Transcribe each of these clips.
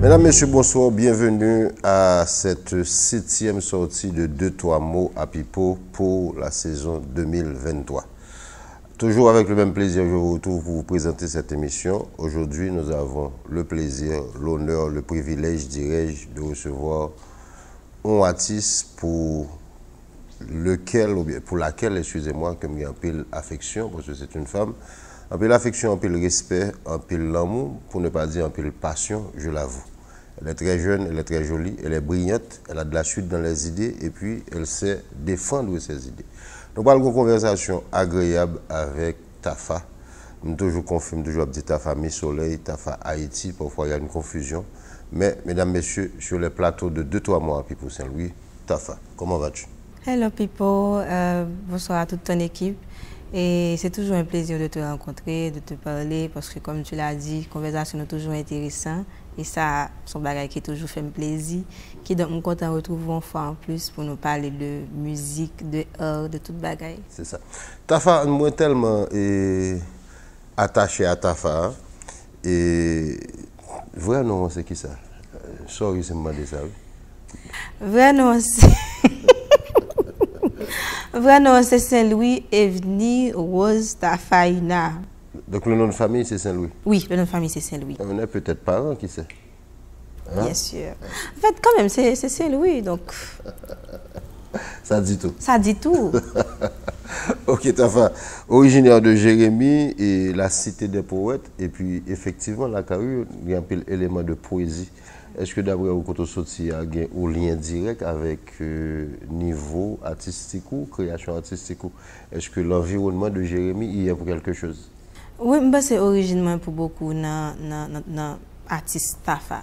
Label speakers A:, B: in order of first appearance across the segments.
A: Mesdames, Messieurs, bonsoir. Bienvenue à cette 7e sortie de 2-3 mots à Pipo pour la saison 2023. Toujours avec le même plaisir, je vous retrouve pour vous présenter cette émission. Aujourd'hui, nous avons le plaisir, l'honneur, le privilège, dirais-je, de recevoir un artiste pour laquelle, excusez-moi, que j'ai un peu l'affection, parce que c'est une femme, un peu l'affection, un peu le respect, un peu l'amour, pour ne pas dire un peu la passion, je l'avoue. Elle est très jeune, elle est très jolie, elle est brillante, elle a de la suite dans les idées et puis elle sait défendre ses idées. Nous parlons de conversation agréable avec Tafa. Je toujours confirme, toujours dit Tafa Mi Soleil, Tafa Haïti, parfois il y a une confusion. Mais, mesdames, messieurs, sur les plateaux de 2-3 mois à Pipo Saint-Louis, Tafa, comment vas-tu?
B: Hello Pipo, bonsoir à toute ton équipe. Et c'est toujours un plaisir de te rencontrer, de te parler, parce que comme tu l'as dit, conversation est toujours intéressante. Et ça, son bagage qui toujours fait plaisir. Qui donc, nous content de retrouver une fois en plus pour nous parler de musique, de art, de toute bagaille.
A: C'est ça. Tafa, moi tellement attaché à Tafa. Et vrai nom, c'est qui ça? Sorry, c'est moi de ça.
B: Vrai nom, c'est... Vrai nom, c'est Saint-Louis Evni Rose Tafaina.
A: Donc le nom de famille, c'est Saint-Louis?
B: Oui, le nom de famille, c'est Saint-Louis.
A: On est peut-être parents, qui sait?
B: Hein? Bien sûr. En fait, quand même, c'est Saint-Louis, donc...
A: Ça dit tout.
B: Ça dit tout.
A: Ok, Tafa, originaire de Jérémie et la cité des poètes, et puis effectivement, la carrure, il y a un peu l'élément de poésie. Est-ce que d'après vous, quand on sortit, il y a un lien direct avec niveau artistique ou création artistique? Est-ce que l'environnement de Jérémie il y a pour quelque chose?
B: Oui, c'est originellement pour beaucoup dans l'artiste Tafa.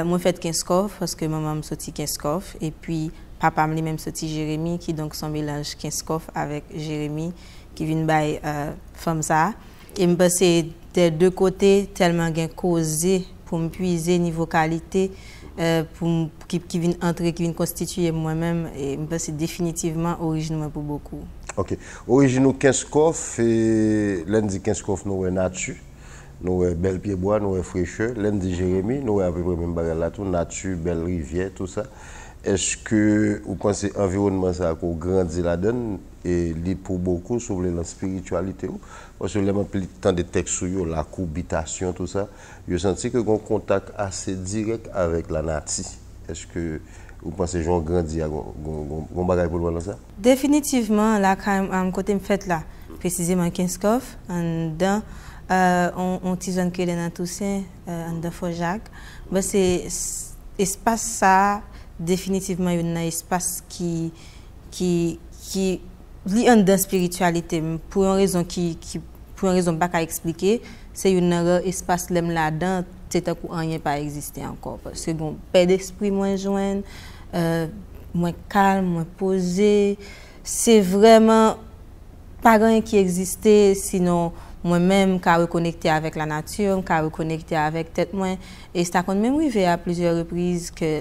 B: Moi, j'ai fait 15 coffres parce que maman m'a sorti 15 coffres et puis papa m'a même sorti Jérémie qui donc son mélange 15 coffres avec Jérémie qui vient by femme ça. Et c'est des deux côtés tellement bien causé pour me puiser niveau qualité qui vient entrer, qui vient constituer moi-même et c'est définitivement originellement pour beaucoup.
A: Ok. Original 15 coffres et lundi 15 coffres nous avons nature, nous avons belle pied bois, nous avons fraîcheur. Lundi Jérémie, nous avons à peu près même bagarre là tout, nature, belle rivière, tout ça. Est-ce que vous pensez que l'environnement ça a grandi là-dedans et pour beaucoup sur la spiritualité? Parce que les temps de textes sur la cohabitation, tout ça, je senti que un contact assez direct avec la nature. Est-ce que vous pensez que j'ai grandi à un bagage pour le ça?
B: Définitivement, là, quand côté me fait là, précisément 15 coffres, dedans, on tison que les Toussaint, en Fort Jacques, c'est espace ça. Définitivement, il y a un espace qui lie en dans spiritualité pour une raison pas à expliquer, c'est un espace là-dedans, c'est un coup rien pas exister encore parce que bon, paix d'esprit moins joindre, moins calme, moins posé, c'est vraiment pas rien qui existait sinon moi-même qui reconnecté avec la nature, qui reconnecté avec tête moi et ça quand même arrivé à plusieurs reprises que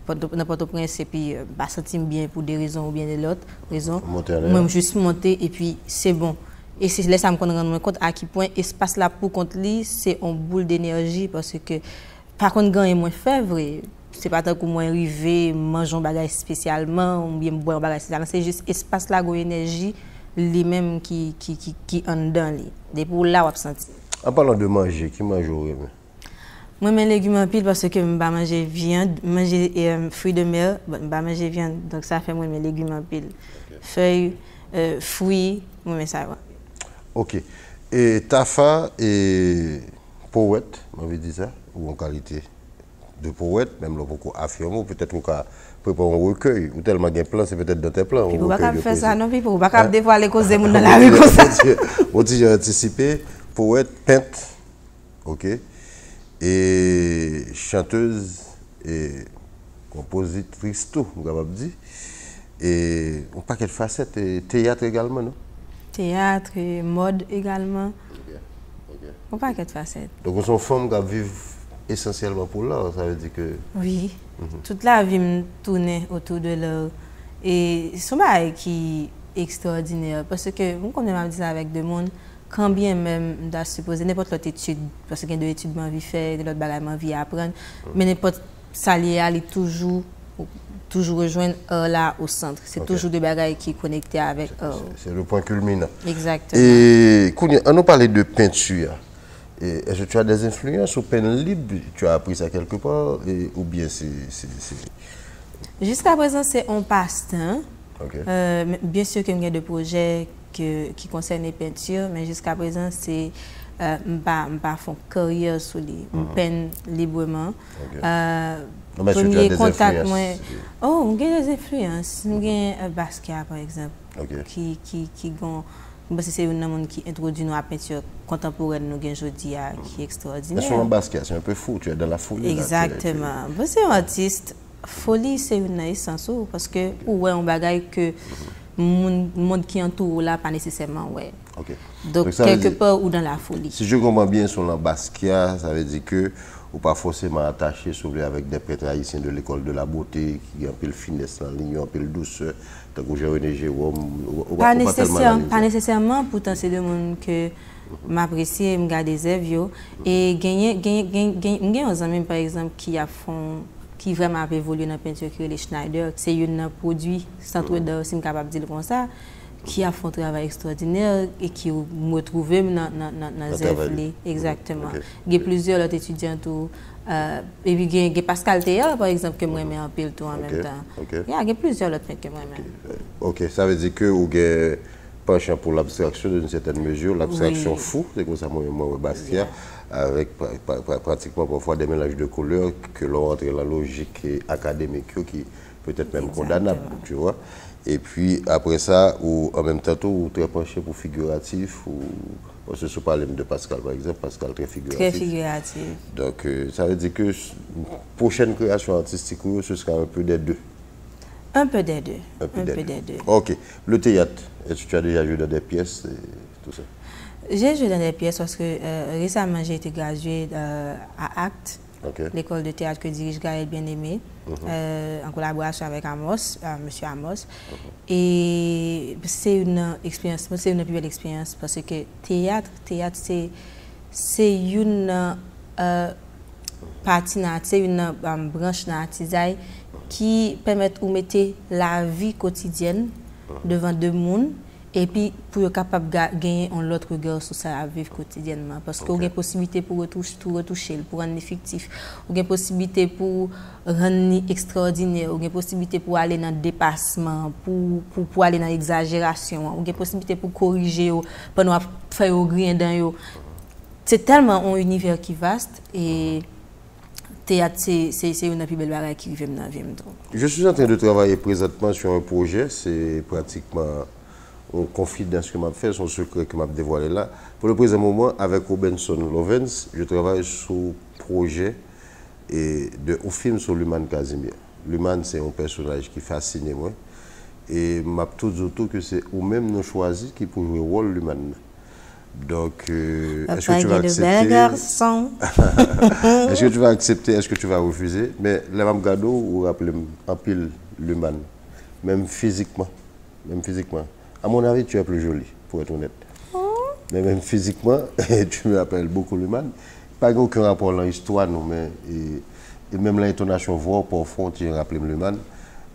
B: dans Port-au-Prince et puis bah senti bien pour des raisons ou bien de l'autre raison moi juste monter et puis c'est bon et c'est là ça me rendre compte à quel point espace là pour contre lui c'est une boule d'énergie parce que par contre gagne moins fèvre c'est pas tant que moi arriver manger un bagage spécialement ou bien boire un bagage spécialement c'est juste espace là go énergie les mêmes qui en dedans les des pour là on senti.
A: En parlant de manger, qui mange
B: moi mes légumes en pile parce que je pas manger viande, manger fruits de mer, pas manger viande donc ça fait moi mes légumes en pile. Feuilles, fruits, moi mais ça va.
A: OK. Et Tafa est poète, m'avait dit ça ou en qualité de poète, même là beaucoup affirmer peut-être qu'on préparer un recueil ou tellement bien plan c'est peut-être dans tes plans.
B: On va pas faire ça non puis on va pas dévoiler cause des monde dans la rue comme ça.
A: On dit j'ai anticipé poète, peintre. OK. Et chanteuse et compositrice tout, on va dire. Et un paquet de facettes et théâtre également, non?
B: Théâtre et mode également. OK. Un paquet de facettes.
A: Donc on sont femmes qui vivent essentiellement pour l'art, ça veut dire que...
B: Oui, toute la vie me tournait autour de l'art. Et c'est un qui est extraordinaire parce que, vous connaissez ma dit avec des monde, quand bien même, je suppose, n'importe l'autre étude, parce qu'il y a des études que je faire, de l'autre bagage que je apprendre, mais n'importe ça lié à toujours rejoindre là au centre. C'est toujours des bagages qui sont connectés avec
A: C'est le point culminant.
B: Exactement.
A: Et Kounia, on nous parlait de peinture. Est-ce que tu as des influences au peine libre? Tu as appris ça quelque part ou bien c'est...
B: Jusqu'à présent, c'est un passe-temps.
A: Okay.
B: Bien sûr qu'il y a des projets qui concernent les peintures, mais jusqu'à présent, c'est pas faire carrière sur les peine librement. Premier contact, oh, j'ai des influences. J'ai Basquiat, par exemple, qui c'est un homme qui introduit la peinture contemporaine nous aujourd'hui qui est extraordinaire.
A: Mais Basquiat, c'est un peu fou, tu es dans la folie.
B: Exactement. C'est un artiste. Folie, c'est une essence parce que ouais, on bagaille que le monde qui entoure là pas nécessairement ouais.
A: Okay.
B: Donc quelque part ou dans la folie.
A: Si je comprends bien sur la Basquiat, ça veut dire que ou pas forcément attaché avec des prêtres haïtiens de l'école de la beauté qui ont un peu de finesse en ligne, un peu de douceur, tant que René Jérôme.
B: Pas nécessairement, pourtant c'est des gens que m'apprécie, me garde des œuvres et gagner des amis par exemple qui vraiment évolué dans la peinture qui est les Schneider, c'est un produit centre d'art, si je suis capable de dire comme ça, qui a fait un travail extraordinaire et qui me retrouve dans les œuvres. Exactement. Il y a plusieurs autres étudiants et puis il y a Pascal Théa par exemple que moi j'aime un peu tout en même temps. Il y a plusieurs autres que moi j'aime.
A: OK, ça veut dire que vous avez penchant pour l'abstraction d'une certaine mesure, l'abstraction fou, c'est comme ça moi Basquiat. Avec pratiquement parfois des mélanges de couleurs que l'on entre dans la logique académique qui peut être même condamnable, tu vois. Et puis après ça, ou en même temps, ou très penché pour figuratif, ou on se parle de Pascal par exemple, Pascal très figuratif.
B: Très figuratif.
A: Donc ça veut dire que prochaine création artistique, ce sera un peu des deux.
B: Un peu des deux. Un peu des deux.
A: OK. Le théâtre, est-ce que tu as déjà joué dans des pièces et tout ça?
B: J'ai joué dans des pièces parce que récemment j'ai été graduée à ACT, l'école de théâtre que dirige Gaël Bien-Aimé, en collaboration avec Amos, Monsieur Amos. Et c'est une expérience, c'est une plus belle expérience parce que théâtre c'est une partie, c'est une branche d'artisanat qui permet de mettre la vie quotidienne devant deux mondes. Et puis, pour être capable de gagner un autre regard sur ça à vivre quotidiennement. Parce qu'on a une possibilité pour retoucher, pour rendre effectif. On a une possibilité pour rendre extraordinaire. On a une possibilité pour aller dans le dépassement, pour aller dans l'exagération. On a une possibilité pour corriger, pour nous faire au grain dans. C'est tellement un univers qui est vaste. Et théâtre, c'est une des plus belles choses qui vivent dans la vie.
A: Je suis en train de travailler présentement sur un projet. C'est pratiquement on confidence que m'a fait, son secret que m'a dévoilé là. Pour le présent moment, avec Robinson Lovens, je travaille sur un projet un film sur Luman Casimir. Luman, c'est un personnage qui fascine moi. Et m'a tout dit que c'est ou-même nous choisi qui pour jouer le rôle Luman. Donc, est-ce que tu vas accepter? Est-ce que tu vas accepter? Est-ce que tu vas refuser? Mais les mêmes gado ou rappelez en pile Luman, même physiquement. À mon avis, tu es plus jolie, pour être honnête. Mais même physiquement, tu me rappelles beaucoup Luman. Pas aucun rapport dans l'histoire, non, mais et même l'intonation voix, parfois, tu me rappelles Luman.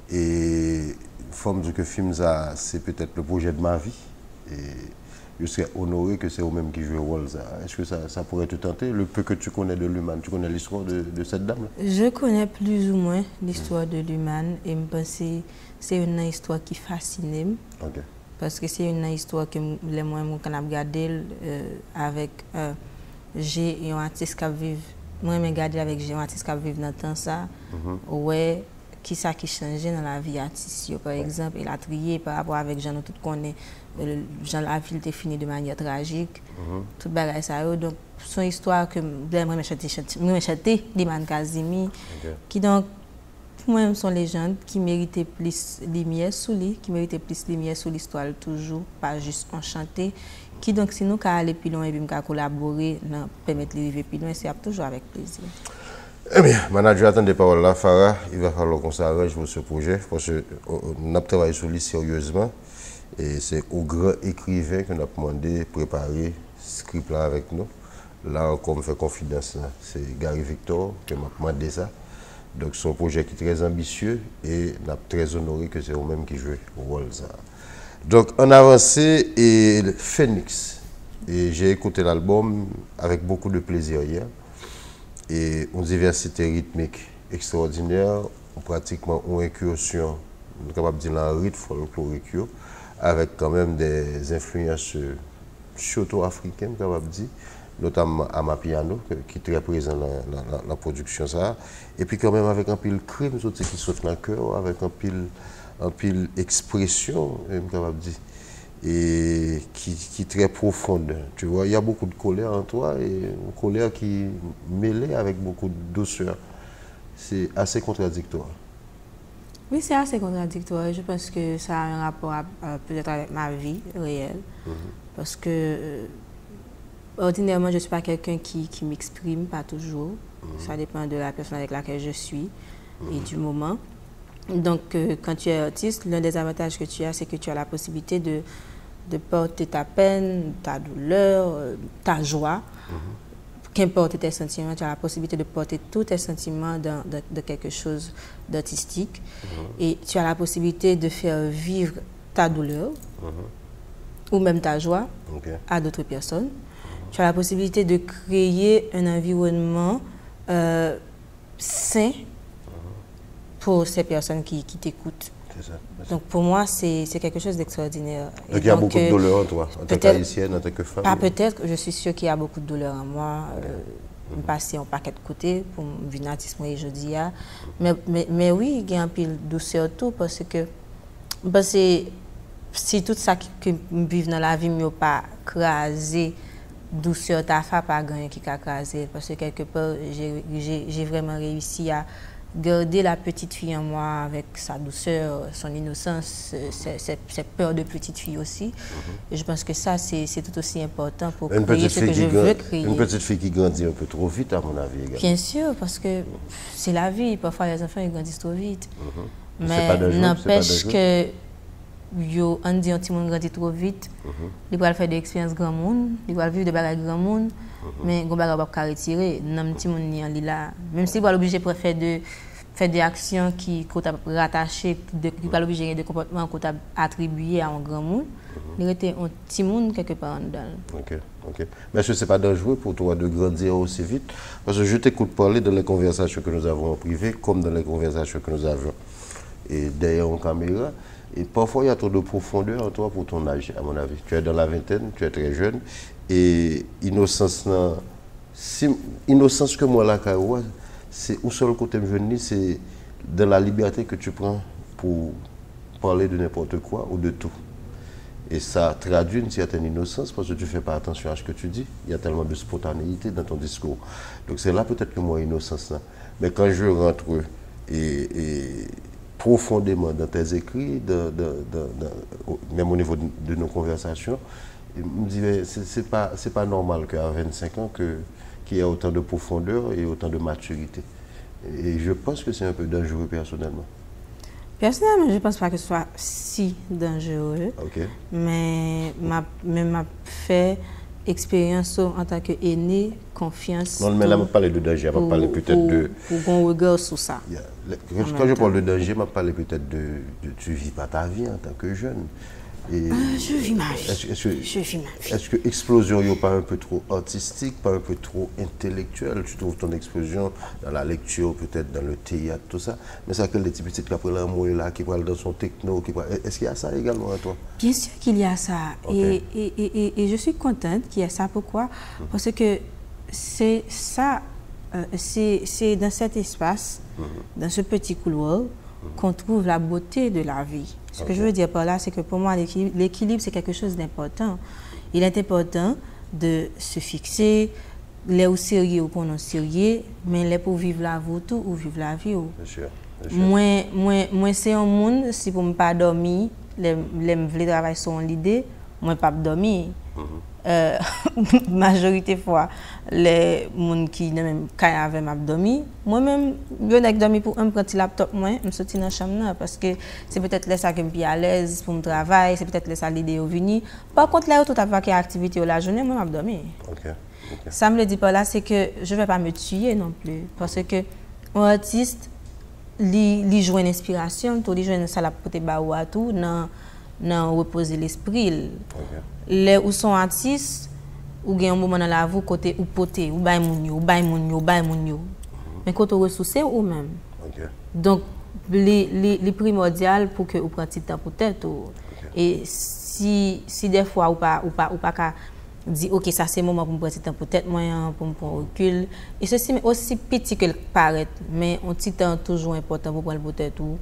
A: Et forme que film, c'est peut-être le projet de ma vie. Et je serais honoré que c'est eux-mêmes qui jouent le rôle. Est-ce que ça pourrait te tenter? Le peu que tu connais de Luman, tu connais l'histoire de cette dame-là?
B: Je connais plus ou moins l'histoire de Luman et je pense que c'est une histoire qui fascine. Parce que c'est une histoire que les moi quand j'ai regardé avec j'ai un artiste qui vit moi j'ai regardé avec j'ai un artiste qui vit dans temps ça ouais qui ça qui changeait dans la vie artistique par exemple il a trié par rapport avec Jean tout connaît Jean la ville était fini de manière tragique tout bagage ça donc son histoire que moi chanter Luman Casimir qui donc moi-même sont les gens qui méritaient plus lumière sur lui, qui méritaient plus lumière sur l'histoire toujours, pas juste enchanté. Qui donc si nous aller plus loin et puis collaborer, permettre de vivre plus loin, c'est toujours avec plaisir.
A: Eh bien, manager, attendez paroles là, Farah, il va falloir qu'on s'arrange pour ce projet parce que nous avons travaillé sur lui sérieusement et c'est au grand écrivain que nous avons demandé de préparer script là avec nous. Là encore, on fait confidence. C'est Gary Victor qui m'a demandé ça. Donc, c'est un projet qui est très ambitieux et on a très honoré que c'est eux-mêmes qui jouent le rôle. Ça. Donc, on a avancé et Phoenix. Et j'ai écouté l'album avec beaucoup de plaisir hier. Et une diversité rythmique extraordinaire, pratiquement une incursion, on est capable de dire un rythme folklorique, avec quand même des influences surtout africaines, capable de dire, notamment Amapiano, qui est très présent dans la production. Ça. Et puis quand même avec un pile crime qui saute dans le cœur, avec un pile expression, capable de dire, et qui est très profonde. Tu vois, il y a beaucoup de colère en toi, et une colère qui est mêlée avec beaucoup de douceur. C'est assez contradictoire.
B: Oui, c'est assez contradictoire. Je pense que ça a un rapport peut-être avec ma vie réelle. Parce que ordinairement, je ne suis pas quelqu'un qui m'exprime, pas toujours. Ça dépend de la personne avec laquelle je suis et du moment. Donc, quand tu es artiste, l'un des avantages que tu as, c'est que tu as la possibilité de porter ta peine, ta douleur, ta joie. Qu'importe tes sentiments, tu as la possibilité de porter tous tes sentiments de quelque chose d'artistique. Et tu as la possibilité de faire vivre ta douleur ou même ta joie à d'autres personnes. Tu as la possibilité de créer un environnement sain pour ces personnes qui t'écoutent. Donc pour moi, c'est quelque chose d'extraordinaire.
A: Donc il y a beaucoup de douleur en toi, en tant qu'haïtienne, en tant que femme?
B: Pas peut-être, je suis sûre qu'il y a beaucoup de douleur en moi. Je passe un paquet de côté pour venir artiste aujourd'hui. Mais oui, il y a un peu de douceur tout parce que si tout ça que je vis dans la vie ne pas crasé, douceur, ta femme pas gagné qui a crasé. Parce que quelque part, j'ai vraiment réussi à garder la petite fille en moi avec sa douceur, son innocence, ses peurs de petite fille aussi. Et je pense que ça, c'est tout aussi important pour créer ce que je veux créer.
A: Une petite fille qui grandit un peu trop vite, à mon avis. Également.
B: Bien sûr, parce que c'est la vie. Parfois, les enfants ils grandissent trop vite. Mais n'empêche que on dit un petit monde grandit trop vite, il va faire des expériences grand monde, il va vivre des bagages grand monde, mais il va pas retirer. Non, petit monde ni en là. Même si il va l'obliger pour faire des actions qui sont rattachées, il va l'obliger des comportements qu'on a attribués à un grand monde, il était un petit monde quelque part dedans.
A: Ok. Mais est-ce que ce n'est pas dangereux pour toi de grandir aussi vite? Parce que je t'écoute parler dans les conversations que nous avons en privé, comme dans les conversations que nous avons et derrière une caméra. Et parfois, il y a trop de profondeur en toi pour ton âge, à mon avis. Tu es dans la vingtaine, tu es très jeune. Et innocence que moi, là, c'est au seul côté de c'est dans la liberté que tu prends pour parler de n'importe quoi ou de tout. Et ça traduit une certaine innocence parce que tu ne fais pas attention à ce que tu dis. Il y a tellement de spontanéité dans ton discours. Donc c'est là peut-être que moi, innocence. Là. Mais quand je rentre et profondément dans tes écrits, même au niveau de nos conversations, je me dis, c'est pas normal qu'à 25 ans qu'il y ait autant de profondeur et autant de maturité. Et je pense que c'est un peu dangereux personnellement.
B: Personnellement, je ne pense pas que ce soit si dangereux, mais m'a fait expérience en tant qu'aîné, confiance.
A: Non, mais là, je parle de danger, je parle peut-être de...
B: Pour un regard sur ça.
A: Quand je parle de danger, je parle peut-être de tu ne vis pas ta vie en tant que jeune. Et
B: je vis ma vie.
A: Est-ce que l'explosion n'est pas un peu trop artistique, pas un peu trop intellectuelle? Tu trouves ton explosion dans la lecture, peut-être dans le théâtre, tout ça. Mais ça que les petits qui après l'amour là, qui parlent dans son techno, est-ce qu'il y a ça également à toi?
B: Bien sûr qu'il y a ça. Et je suis contente qu'il y ait ça. Pourquoi? Parce que c'est ça, c'est dans cet espace, dans ce petit couloir, qu'on trouve la beauté de la vie. Ce que je veux dire par là, c'est que pour moi, l'équilibre, c'est quelque chose d'important. Il est important de se fixer, les au sérieux ou non sérieux, mais les pour vivre la vie tout ou vivre la vie. Bien sûr. Moi, c'est un monde, si pour ne pas dormir, les me travailler sur l'idée, moi pas dormir. Majorité fois les gens qui ne même pas avec m'a dormi, moi-même je n'ai dormi pour un petit laptop moi, je sorti dans la chambre parce que c'est peut-être là ça que je suis à l'aise pour mon travail, c'est peut-être là ça l'idée au venir. Par contre là tout à fait activité la journée, moi m'a dormi. Ça me le dit pas là, c'est que je vais pas me tuer non plus parce que un artiste li joue une inspiration, tout li joue ça la porter ba ou à tout dans reposer l'esprit. Les ou sont artistes ou gagne un moment dans la vie côté ou poté ou bay moun yo mais côté ressourcé ou même donc les primordial pour que ou prend petit temps pour tête et si des fois ou pas dit ok ça c'est moment pour me prendre petit temps pour tête moyen pour me prendre recul et ceci aussi petit que paraît mais un petit temps toujours important pour prendre tête ou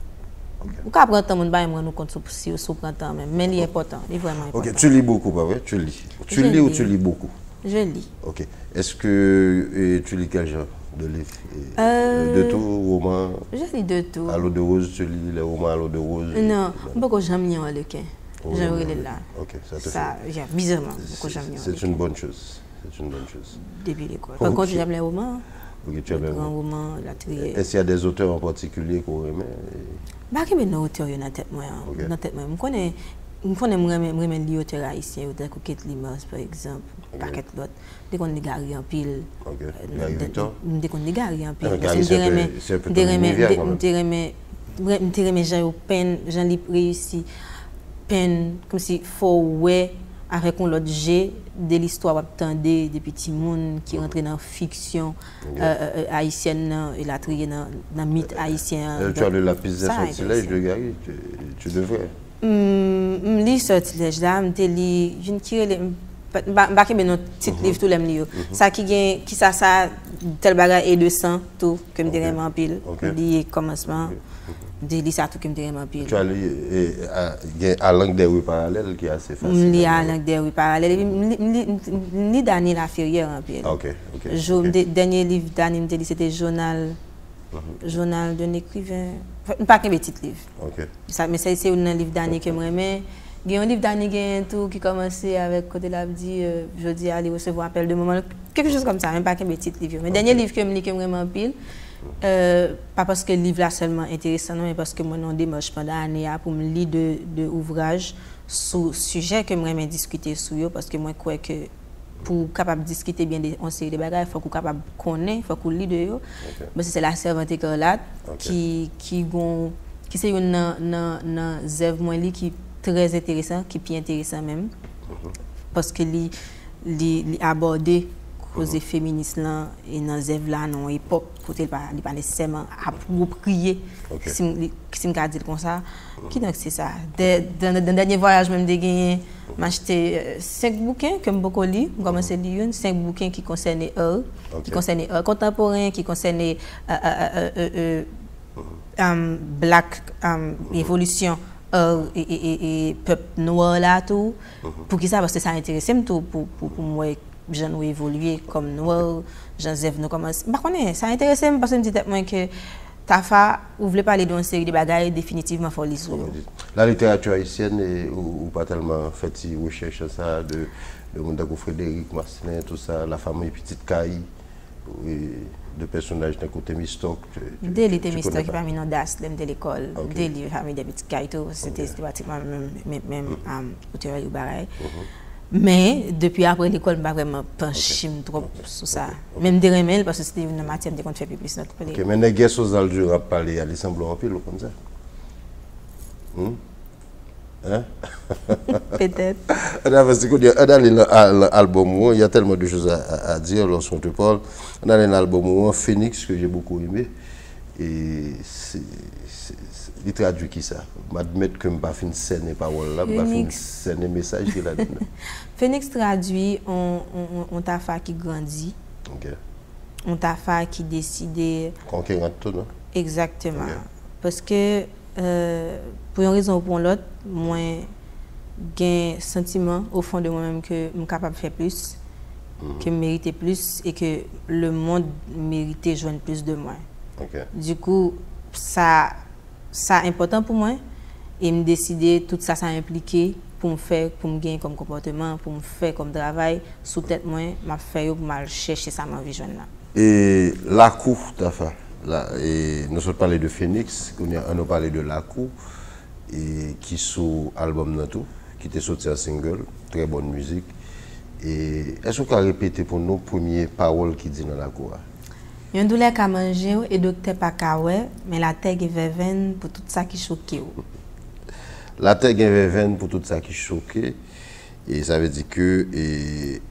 B: quand prend temps on va me rendre compte si on prend temps même mais il est important il est vraiment important.
A: OK, tu lis beaucoup pas vrai? Tu lis ou tu lis beaucoup?
B: Je lis.
A: OK. Est-ce que tu lis quel genre de livre? De tout, roman?
B: Je lis de tout.
A: À l'eau de rose, tu lis les romans à l'eau de rose?
B: Non, beaucoup j'aime lire le quai. J'aime lire là.
A: OK, ça te
B: ça bizarrement beaucoup j'aime lire.
A: C'est une bonne chose. C'est une bonne chose.
B: Depuis l'école. Par contre, j'aime les romans.
A: OK, tu aimes les
B: romans, la trier.
A: Est-ce qu'il y a des auteurs en particulier qu'on aime?
B: Bah que ben auteur dans tête moi. Dans tête moi. Je connais moi lire auteur haïtien, auteur Coquette Limas par exemple, paquet l'autre. Dès qu'on est garé en pile.
A: OK.
B: Dès qu'on est garé en pile. Je remets Jean Lip réussi peine comme si faut ouais avec un autre G de l'histoire attendait des petits monde qui rentrent dans fiction haïtienne et la trier dans mythe haïtien.
A: Tu as le lapis des sortilèges de Gary, tu devrais.
B: Lis sortilège là, me lis, je ne tire les ba ke ben notre petit livre tout l'aime lire. Ça qui ça tel bagage et 200 tout que me dirait en pile. Lié commencement. Des lis ça tout que me dirait en pile.
A: Tu as lu à langue des rues parallèles qui est assez facile.
B: Lis à langue des rues parallèles. Lis Daniel Laferrière en pile.
A: OK.
B: Dernier livre Daniel me c'était journal d'un écrivain. Pas qu'un petit livre.
A: OK.
B: Ça mais c'est un livre Daniel que moi mais il y a un livre d'année qui commençait avec côté là dit je dis aller recevoir appel de moment quelque chose comme ça même pas qu'un petit livre mais dernier livre que me lis vraiment pile pas parce que le livre là seulement intéressant non mais parce que moi non démarche pendant année pour me lire de ouvrages sur sujet que me discuter sur eux parce que moi crois que pour capable discuter bien on série de bagages faut qu'on capable connaître faut qu'on lit de eux mais c'est la Servante écarlate qui c'est une œuvre moi li qui très intéressant, qui est bien intéressant même, parce que li aborder cause féministe là et dans œuvre là non époque côté pas nécessairement approprié si me dit comme ça qui donc c'est ça dans le dernier voyage même de gagner m'acheter 5 bouquins que beaucoup lit commencer lire 5 bouquins qui concernaient qui concernaient contemporain qui concernaient black évolution et peuple noir là tout pour qui ça parce que ça intéresse tout pour moi gens évoluer comme noir gens zèv nous commence pas connait ça intéresse parce que me dit moi que Tafa ou voulez parler d'une série de bagages définitivement faut lire
A: la littérature haïtienne ou pas tellement fait si recherche ça de Mondako Frédéric Marcelin tout ça la famille Petite Caille de personnages d'un côté Mistock.
B: Dès Mistock, parmi nos DAS, de l'école, dès la famille des petits Kaito, c'était pratiquement même auteur ou pareil. Mais depuis après l'école, je ne vraiment penché trop sur ça. Même des remèdes, parce que c'était une matière de qu'on fait plus notre
A: OK, mais les guerres aux Algériens à parler, ils semblent en pile comme ça. Hein?
B: Peut-être.
A: Parce que dans l'album, il y a tellement de choses à dire lorsqu'on te parle. Dans l'album Phoenix, que j'ai beaucoup aimé, et il traduit qui ça? M'admettre que je n'ai pas fait une scène et parole là, je n'ai pas fait une scène et message qu'il a dit.
B: Phoenix traduit on Tafa qui grandit.
A: OK.
B: On Tafa qui décide.
A: Conquérant tout, non?
B: Exactement. Okay. Parce que pour une raison ou pour l'autre, moi j'ai un sentiment au fond de moi-même que je suis capable de faire plus, que je mérite plus et que le monde mérite de joindre plus de moi.
A: Okay.
B: Du coup, ça est important pour moi et me décider tout ça impliqué pour me faire, pour me gagner comme comportement, pour me faire comme travail, sous tête moi, m'a fait pour mal chercher ça m'a vision là.
A: Et la cour, t'as fait. Et nous sommes parlé de Phoenix, on a parlé de la cour, et qui sous album Nato, qui était sorti en single, très bonne musique. Et est-ce qu'on peut répéter pour nous premières paroles qui dit dans la cour?
B: Il y a un douleur qu'à manger et docteur pas qu'à ouais, mais la terre est verveine pour tout ça qui choque.
A: La terre est verveine pour tout ça qui choque. Et ça veut dire que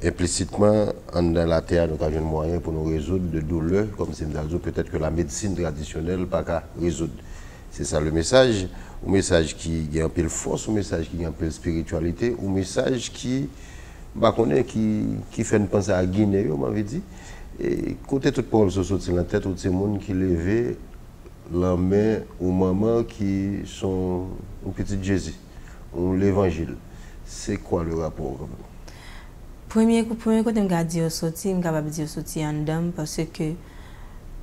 A: implicitement, dans la terre, nous avons un moyen pour nous résoudre de douleurs, comme c'est peut-être que la médecine traditionnelle n'a pas qu'à résoudre. C'est ça le message. Un message qui a un peu de force, un message qui a un peu de spiritualité, un message qui fait une pensée à Guinée, on m'avait dit. Et côté toute parole se sortit dans la tête, tous ces gens qui levaient la main aux mamans qui sont un petit Jésus, ou l'évangile. C'est quoi le rapport?
B: Premier côté, je vais dire sorti, je vais dire sorti en dame parce que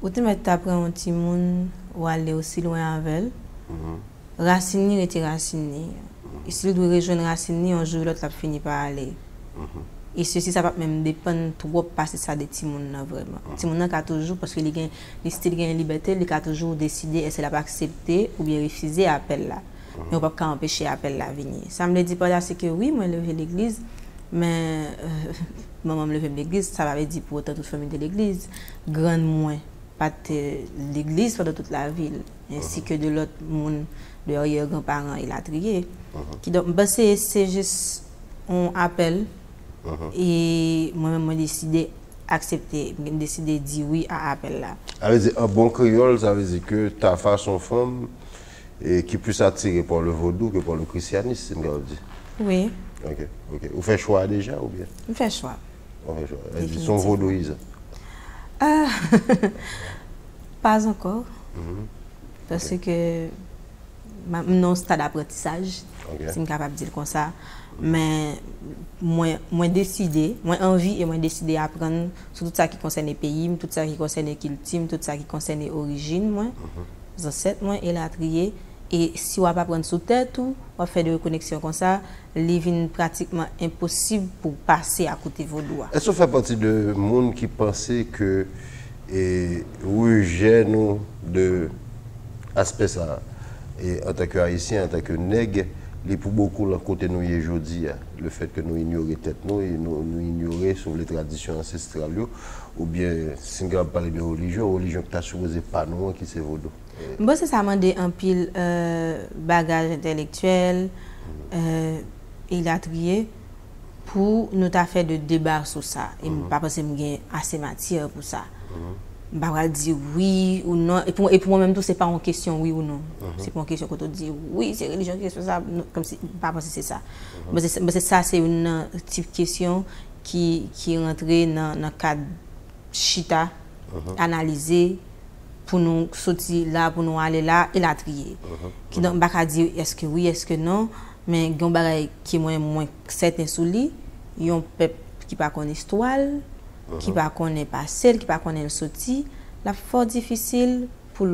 B: ou tu mets t'apprendre un petit monde ou aller aussi loin avec racine était racine. Et si tu dois rejoindre racine, un jour l'autre a fini par aller. Et ceci ça va même dépendre trop passer ça des petits monde vraiment. Petit monde qui a toujours parce que les gain les style gain liberté, il a toujours décidé est-ce qu'il a pas accepté ou bien refusé appel là. Mais on peut pas empêcher appel là venir. Ça me dit pas là c'est que oui, moi lever l'église mais maman me lever l'église, ça va dire pour autant toute famille de l'église, grande moins pas l'église de toute la ville ainsi que de l'autre monde de arrière grands-parents il a trié. Qui donc c'est juste on appelle et moi-même j'ai décidé accepter, décidé dire oui à appel là.
A: Ça veut dire un bon créole, ça veut dire que ta façon femme et qui est plus attirée par le vaudou que par le christianisme, c'est ce que vous dites.
B: Oui.
A: Ok, ok. Vous faites choix déjà ou bien?
B: On fait choix.
A: On fait choix. Ils sont vaudouisés?
B: Pas encore. Parce que non stade d'apprentissage, si je suis capable de dire comme ça. Mais moi décidé, moi envie et moi décidé d'apprendre sur tout ça qui concerne les pays, tout ça qui concerne les cultures, tout ça qui concerne les origines, moi. Les ancêtres, moi, et la trier. Et si on ne va pas prendre sous tête, on va faire des reconnexions comme ça, il est pratiquement impossible pour passer à côté de vos doigts.
A: Est-ce que vous faites partie de monde qui pensait que oui, j'ai nous de aspect ça et en tant qu'haïtien, en tant que nègre, il pour beaucoup le côté nous aujourd'hui, le fait que nous ignorions tête nous et nous ignorions sur les traditions ancestrales ou bien si on parle de religion que tu as supposé pas nous qui c'est vaudou.
B: Bon, c'est ça m'a dit un pile bagage intellectuel il a trié pour nous faire de débat sur ça et pas penser que j'ai assez matière pour ça. Je ne vais pas dire oui ou non. Et pour moi-même, tout, ce n'est pas une question oui ou non. C'est pas une question que tu dis oui, c'est religion qui est ça, comme si pas penser c'est ça. Mais ça, c'est une type question qui rentre dans le cadre chita, analyser, pour nous sortir là, pour nous aller là, et la trier. Qui donc, je ne vais pas dire est-ce que oui, est-ce que non, mais il y a un bagage qui est moins certain sur lui, il y a un peuple qui ne connaît pas l'histoire, qui ne connaît pas celle, qui ne connaît le sorti, la fort difficile pour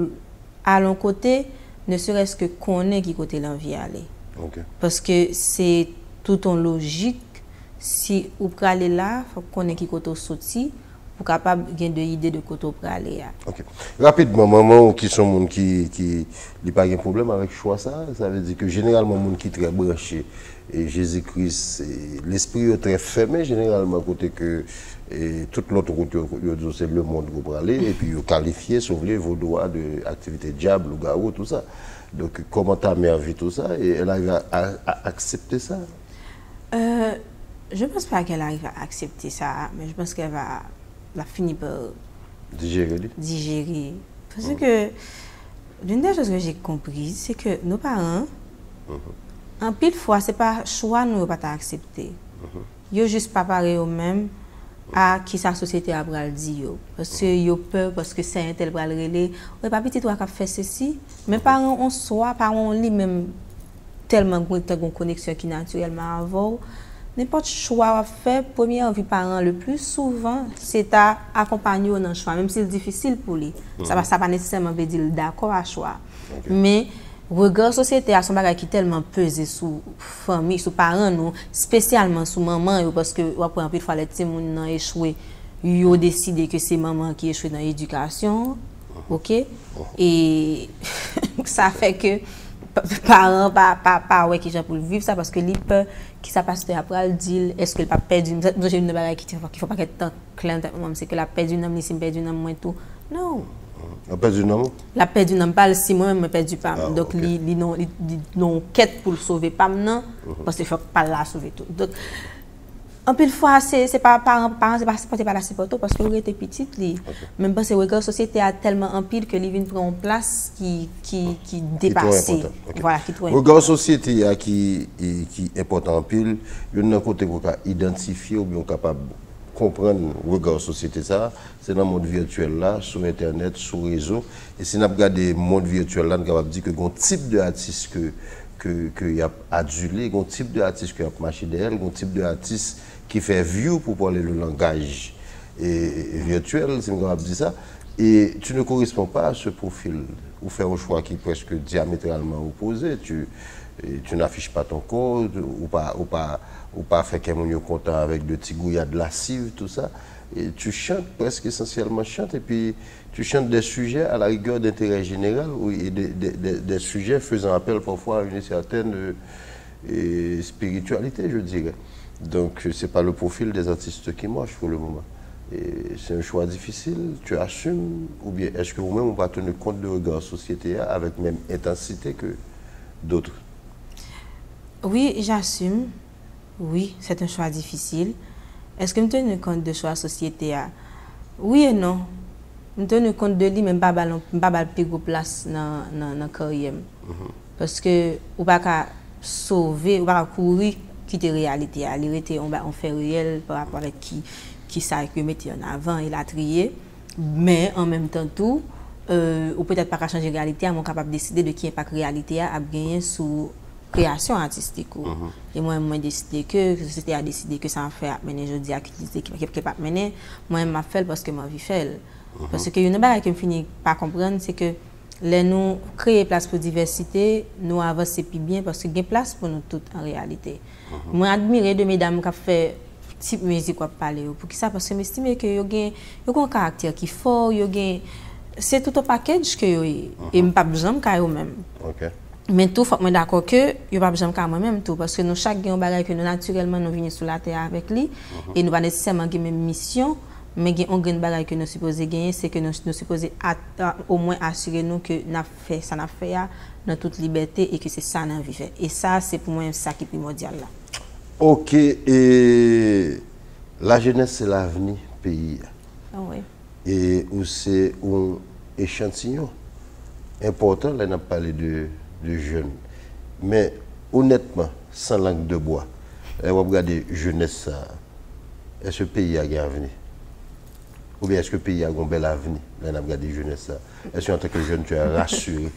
B: aller côté, ne serait-ce que connaître qui côté l'envie aller. Parce que c'est tout en logique, si vous pouvez aller là, il faut connaître qui côté sorti, pour capable de gagner idées de côté pour aller.
A: Ok. Rapidement, maman qui sont monde qui n'a pas de problème avec choix ça veut dire que généralement monde qui très branché et Jésus-Christ l'esprit est très fermé généralement côté que toute l'autre route c'est le monde pour aller et puis qualifier sauver vos droits de activité diable ou garou tout ça. Donc comment ta mère vit tout ça et elle arrive à accepter ça?
B: Je ne pense pas qu'elle arrive à accepter ça, mais je pense qu'elle va finir par digérer. Parce que l'une des choses que j'ai compris, c'est que nos parents, en pile fois, ce n'est pas choix nous pas accepter. Ils ne juste pas pareil eux-mêmes à qui sa société a dit. Parce que ils ont peur, parce que c'est un tel bras relais. Oui, pas petit toi qui fait ceci. Mais parents on soit, parents lui-même tellement une connexion qui naturellement avant. N'importe choix à faire, premier envie parent le plus souvent, c'est à accompagner dans le choix, même si c'est difficile pour lui. Ça va pas nécessairement veut dire d'accord à choix. Mais regard société a son bagage qui tellement pesé sur famille, sur parents nous, spécialement sur maman parce que après un peu de fois les petits moun ont échoué, ils ont décidé que c'est maman qui échoué dans l'éducation. OK? Et ça fait que parents pas ouais qui j'ai pour vivre ça parce que li peur qui ça passe après le dit est-ce que le pas perdu j'ai une bagarre qui faut pas qu'être tant clair c'est que la perdu un homme si perdu un homme moins tout non
A: la perdu un homme
B: la perdu un homme pas si moi même perdu pas donc li non quête pour le sauver pas non parce que faut pas la sauver tout donc en pile fois c'est pas parents c'est pas la supporter parce que vous était petite même pas c'est regard société a tellement en pile que li vient prendre place qui dépasse voilà qui trop
A: regard société qui important en pile il y a un côté qu'on peut identifier ou bien capable comprendre regard société ça c'est dans le monde virtuel là sur internet sur réseau et si on regarde le monde virtuel là on capable dire que un type de artiste que y a adulé un type de artiste qui a marché derrière un type de artiste qui fait view pour parler le langage virtuel, c'est comme dire ça, et tu ne corresponds pas à ce profil, ou faire un choix qui est presque diamétralement opposé, tu n'affiches pas ton code, ou pas faire quelqu'un content avec de petits gouillards de lascive, tout ça, et tu chantes presque essentiellement et puis tu chantes des sujets à la rigueur d'intérêt général, et des sujets faisant appel parfois à une certaine spiritualité, je dirais. Donc, ce n'est pas le profil des artistes qui marche pour le moment. C'est un choix difficile, tu assumes, ou bien est-ce que vous-même, on va tenir compte de regard société avec même intensité que d'autres?
B: Oui, j'assume. Oui, c'est un choix difficile. Est-ce que je tenir compte de choix société? Oui et non. Je tenir compte de lui, mais pas de plus grosse place dans la carrière. Parce que on ne peut pas sauver, on ne peut pas courir. Quitter la réalité, on fait réel par rapport à qui ça que mettre en avant et la trier, mais en même temps tout, ou peut-être pas changer la réalité, on est capable de décider de qui impact la réalité à gagner sous création artistique. Et moi, j'ai décidé que c'était à décider que ça en fait mener je dis à qui pas mener, moi m'a fait parce que ma vie fait. Parce que une chose que je finis par comprendre c'est que les nous créer place pour diversité, nous avancer plus bien parce que il y a place pour nous toutes en réalité. Moi admirer de mesdames qui fait type musique quoi parler pour qui ça parce que m'estime que yo ont un caractère qui fort, c'est tout un package que yo et pas besoin ka yo même.
A: OK.
B: Mais tout faut moi d'accord que yo pas besoin ka moi même tout parce que nous chaque gagne bagage que nous naturellement nous venir sur la terre avec lui et nous pas nécessairement gagner même mission. Mais il y a un grand bagage que nous supposons gagner, c'est que nous supposons au moins assurer nous que nous fait ça n'a fait dans toute liberté et que c'est ça nous vivons. Et ça, c'est pour moi ça qui est primordial là.
A: Ok, et la jeunesse c'est l'avenir pays.
B: Ah oui.
A: Et où c'est un échantillon important, là on a parlé de jeunes. Mais honnêtement, sans langue de bois, on va regarder jeunesse ça. Est-ce que le pays a un avenir? Ou bien est-ce que le pays a un bel avenir? Là, on a regardé jeunesse. Est-ce qu'en tant que jeune, tu es rassuré?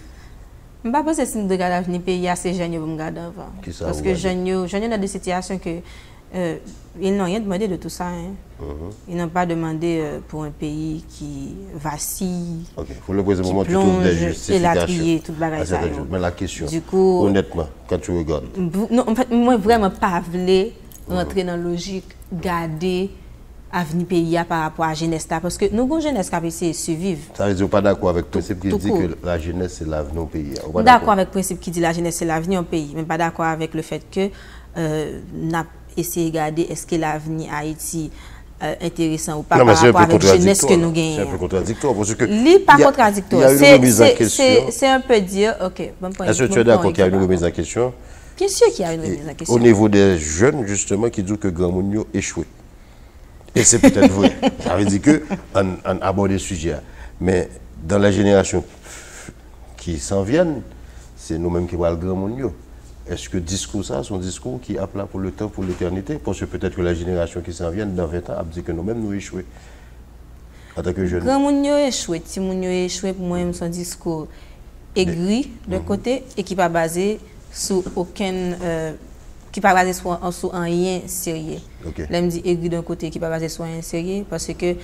B: Je ne sais pas si nous regardons l'avenir pays, c'est jeunes qui me regardent avant. Parce que jeunes dans des situations que ils n'ont rien demandé de tout ça. Ils n'ont pas demandé pour un pays qui vacille,
A: faut le poser moment, tu trouves des justifications. Mais la question, du coup, honnêtement, quand tu regardes.
B: Non, en fait, moi, vraiment pas voulu rentrer dans la logique, garder avenir pays par rapport à la jeunesse parce que nous avons jeunesse qui a essayé de survivre.
A: Ça veut dire pas d'accord avec le principe qui dit que la jeunesse c'est l'avenir au pays.
B: D'accord avec le principe qui dit que la jeunesse c'est l'avenir au pays, mais pas d'accord avec le fait que n'a essayé de regarder est-ce que l'avenir Haïti intéressant ou pas par rapport avec la jeunesse que nous gagnons.
A: C'est un peu contradictoire parce que
B: c'est pas contradictoire. C'est un peu dire OK, bon point.
A: Est-ce que tu es d'accord qu'il y a une remise en question?
B: Bien sûr qu'il y a une remise en question.
A: Au niveau des jeunes justement qui disent que Grand Mounio échoué. Et c'est peut-être vrai. Ça veut dire qu'on aborde le sujet. Mais dans la génération qui s'en viennent, c'est nous-mêmes qui voyons le grand monde. Est-ce que le discours, ça, c'est un discours qui est appelé pour le temps, pour l'éternité? Parce que peut-être que la génération qui s'en vient, dans 20 ans, a dit que nous-mêmes, nous échouons. En tant que jeunes.
B: Grand monde échoué, petit monde échoué, pour moi, c'est un discours aigri d'un côté et qui n'est pas basé sur aucun. Qui pas basé sur un rien sérieux. Là, me dit aigri d'un côté qui pas basé sur un sérieux parce que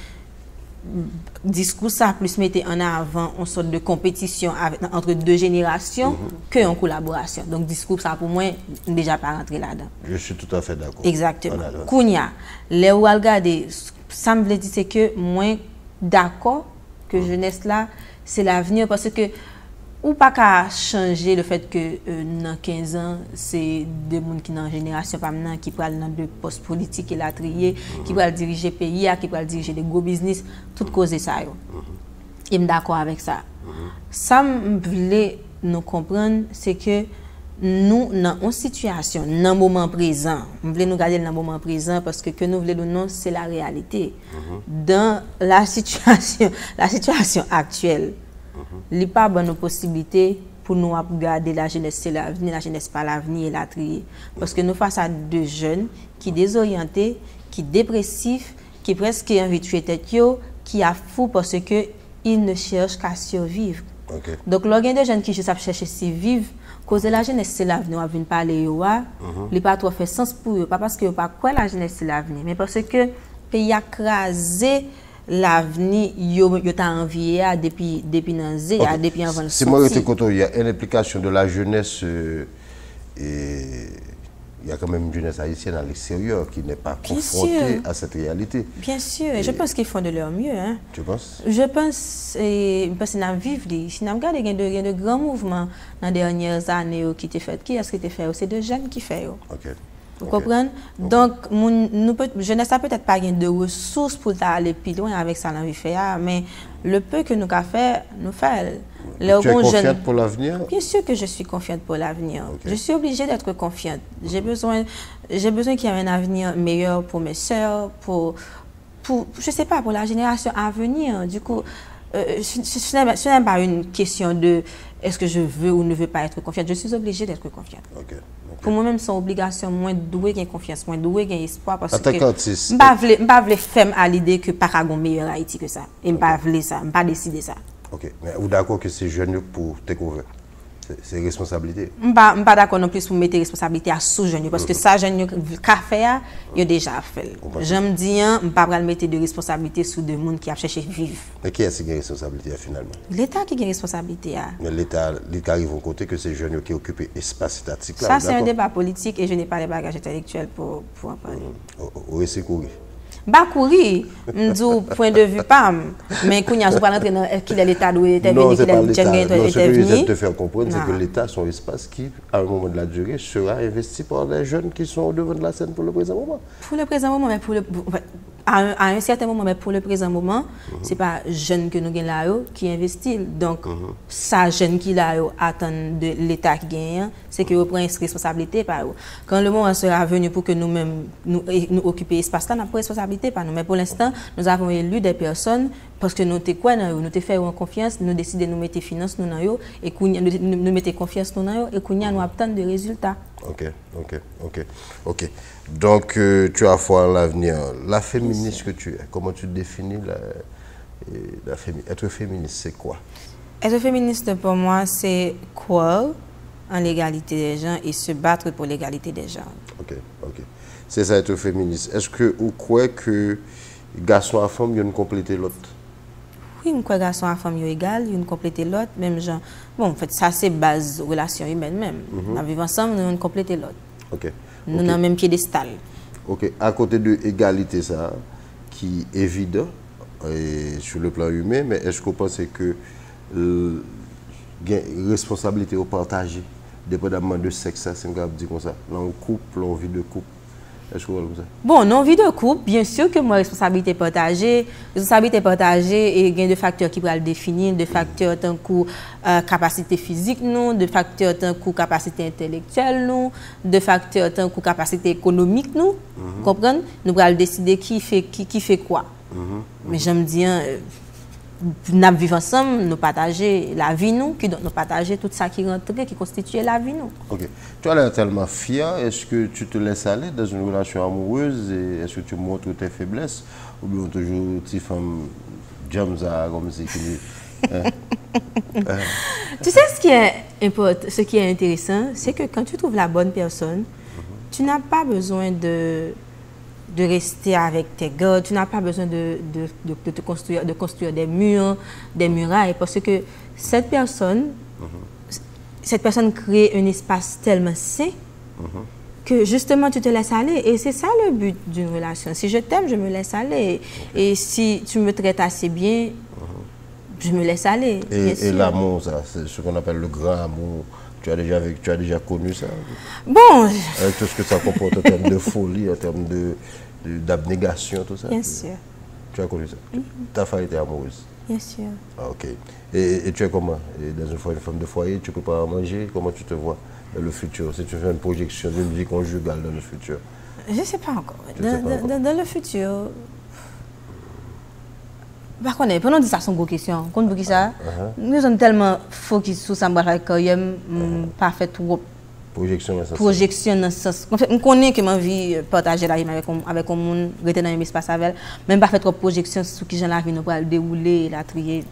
B: discours ça plus mettait en avant une sorte de compétition entre deux générations que en collaboration. Donc discours ça pour moi déjà pas rentrer là-dedans.
A: Je suis tout à fait d'accord.
B: Exactement. Kounia, les ou regarder ça me veut dire c'est que moi d'accord que jeunesse là c'est l'avenir parce que ou pas qu'à changer le fait que dans 15 ans c'est des gens qui dans génération pas maintenant qui prennent dans de postes politiques et la trier qui prennent diriger pays qui prennent diriger des gros business tout cause ça yo. Et me d'accord avec ça. Ça me voulait nous comprendre c'est que nous dans une situation dans le moment présent, on voulait nous garder dans le moment présent parce que nous voulons non c'est la réalité. Dans la situation actuelle il n'y a pas bonne possibilité pour nous garder la jeunesse, c'est l'avenir, la jeunesse pas l'avenir et la trier. Parce que nous face à deux jeunes qui désorientés, qui dépressifs, qui presque envie de tuer tête, qui a fou parce que ils ne cherchent qu'à survivre.
A: Okay.
B: Donc, il y a des jeunes qui cherchent à survivre. Cause de la jeunesse, c'est l'avenir, on vient parler, il n'y a pas trop fait sens pour eux. Pas parce que pas quoi la jeunesse, c'est l'avenir, mais parce que le pays a crasé l'avenir, yo t'a envié depuis nanzé, depuis avant le
A: c'est moi qui te content, il y a une implication de la jeunesse et il y a quand même une jeunesse haïtienne à l'extérieur qui n'est pas confrontée à cette réalité.
B: Bien sûr, et je pense qu'ils font de leur mieux. Hein.
A: Tu penses?
B: Je pense, parce que nous vivons, si nous regardons, il y a de grands mouvements dans les dernières années qui étaient faits. Qui est-ce qui était fait? C'est des jeunes qui font.
A: Ok.
B: Vous comprenez? Donc, jeunesse n'a peut-être pas de ressources pour aller plus loin avec ça dans la vie, mais le peu que nous avons fait, nous faisons.
A: Tu es confiante pour l'avenir?
B: Bien sûr que je suis confiante pour l'avenir. Okay. Je suis obligée d'être confiante. J'ai besoin qu'il y ait un avenir meilleur pour mes sœurs, je sais pas, pour la génération à venir. Du coup, ce n'est pas une question de est-ce que je veux ou ne veux pas être confiante. Je suis obligée d'être confiante.
A: Okay.
B: Pour moi-même, c'est une obligation moins douée gain confiance, moins douée gain espoir parce que
A: je
B: ne pas faire à l'idée que pas un meilleur Haïti que ça. Et je pas voulais ça, je pas décider ça.
A: OK, mais vous d'accord que c'est jeune pour te couvrir? C'est responsabilité.
B: Je ne suis pas d'accord non plus pour mettre responsabilité à sous-jeune parce que ça, jeune qui a fait, il a déjà fait. Je me dis, je ne pas mettre de responsabilité sur des gens qui a cherché à vivre.
A: Mais qui est-ce qui a responsabilité finalement?
B: L'État qui a responsabilité.
A: Mais l'État arrive au côté que c'est jeunes qui occupent l'espace statique.
B: Ça, c'est un débat politique et je n'ai pas les bagages intellectuels pour en parler.
A: Oui, c'est courir.
B: Pas courir, du point de vue PAM, mais quand il y a pas rentrer dans qu'il est l'État d'où était venu, qu'il est
A: ce que je viens de te faire comprendre, c'est que l'État, son espace qui, à un moment de la durée, sera investi par les jeunes qui sont au devant de la scène pour le présent moment.
B: Pour le présent moment, mais à un certain moment, mais pour le présent moment, ce n'est pas jeune que nous gagnons là qui investit. Donc, ça jeune qui là attend de l'État qui gagne, c'est que vous prenez une responsabilité par eux. Quand le moment sera venu pour que nous-mêmes nous occupions l'espace là, nous avons responsabilité par nous. Mais pour l'instant, nous avons élu des personnes parce que nous nous fait confiance, nous décidons de nous mettre finances nous dans eux et nous mettons confiance nous dans eux et nous obtenons des résultats.
A: OK. Donc, tu as foi en l'avenir. La féministe que tu es, comment tu définis être féministe, c'est quoi?
B: Être féministe pour moi, c'est croire en l'égalité des gens et se battre pour l'égalité des gens.
A: OK. C'est ça être féministe. Est-ce que vous croyez que garçon et femme viennent compléter l'autre?
B: Oui, je crois que garçon et femme sont égales, ils compléter l'autre, même genre. Bon, en fait, ça c'est base relation humaine même. Nous vivons ensemble, nous compléter l'autre.
A: OK.
B: Nous avons le même piédestal.
A: OK. À côté de l'égalité, ça, qui est évident sur le plan humain, mais est-ce que vous pensez que la responsabilité au partager, dépendamment de sexe, c'est comme ça, dans le couple, dans la vie de couple? Est-ce que vous voyez ça? Bon,
B: dans la vie de couple, bien sûr que moi, responsabilité partagée et il y a des facteurs qui peuvent le définir, des facteurs tant que capacité physique, de facteurs tant que capacité intellectuelle, de facteurs tant que capacité économique, comprenez? Nous pouvons décider qui fait quoi. Mais j'aime dire, nous vivons ensemble, nous partager la vie, nous partager tout ça qui rentre, qui constitue la vie.
A: OK. Tu as l'air tellement fier. Est-ce que tu te laisses aller dans une relation amoureuse et est-ce que tu montres tes faiblesses ou bien toujours tu femme Jamza comme si
B: Tu sais ce qui est intéressant, c'est que quand tu trouves la bonne personne, tu n'as pas besoin de de rester avec tes gars, tu n'as pas besoin de te construire des murs, des murailles, parce que cette personne crée un espace tellement sain que justement tu te laisses aller. Et c'est ça le but d'une relation. Si je t'aime, je me laisse aller. Et si tu me traites assez bien, je me laisse aller.
A: Et l'amour, ça, c'est ce qu'on appelle le grand amour. Tu as déjà connu ça?
B: Bon.
A: Avec tout ce que ça comporte en termes de folie, en termes d'abnégation, tout ça?
B: Bien sûr.
A: Tu as connu ça? Ta femme était amoureuse?
B: Bien sûr.
A: Ah, ok. Et tu es comment? Dans une femme de foyer, tu prépares à manger? Comment tu te vois dans le futur? Si tu fais une projection d'une vie conjugale dans le futur?
B: Je ne sais pas encore. Dans le futur... Par contre, pendant que ça, c'est une grosse question. Quand vous ça, nous sommes tellement focus sur ça, pas fait trop projection dans ce sens. En fait, je connais que ma vie partager la vie avec un monde, rester dans un espace avec, même pas fait trop projection sur qui la vie nous va dérouler, la trier.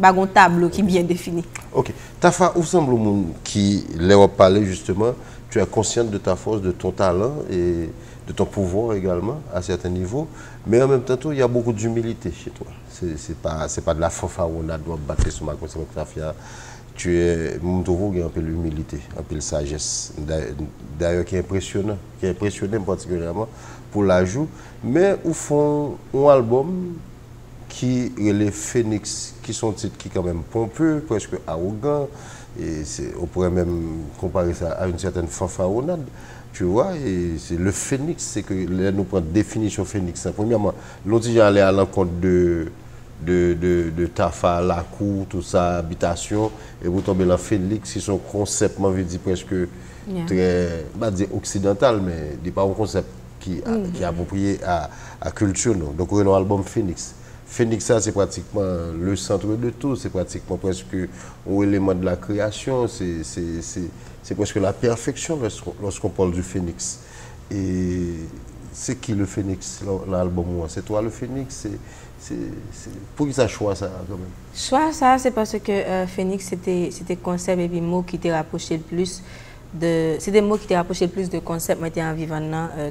B: Un tableau qui est bien défini.
A: Ok. Tafa, où semble le monde qui leur parler justement, tu es consciente de ta force, de ton talent et de ton pouvoir également à certains niveaux, mais en même temps, il y a beaucoup d'humilité chez toi. C'est pas de la fanfaronnade, on doit battre sur ma conscience. Tu es, un peu l'humilité, un peu la sagesse, d'ailleurs qui est impressionnant, particulièrement pour l'ajout, mais au fond, un album qui est les Phoenix, qui sont titres qui quand même pompeux, presque arrogants, et on pourrait même comparer ça à une certaine fanfaronnade. Tu vois, et c'est le phénix, c'est que là, nous prenons définition phénix. Premièrement, l'autre j'ai allé à l'encontre de Tafa, la cour, tout ça, habitation, et vous tombez dans phénix, c'est son concept, moi je dis presque très, pas dire occidental, mais il pas un concept qui est approprié à la culture. Non. Donc on a un album Phoenix. Phoenix, ça c'est pratiquement le centre de tout, c'est pratiquement presque un élément de la création, c'est presque la perfection lorsqu'on parle du Phoenix. Et c'est qui le Phoenix, l'album? C'est toi le Phoenix? Pour qui ça choix ça quand même?
B: Choix ça, c'est parce que Phoenix c'était concept et puis mot qui t'est rapproché le plus de... C'est des mots qui t'est rapproché le plus de concept, mais t'es en vivant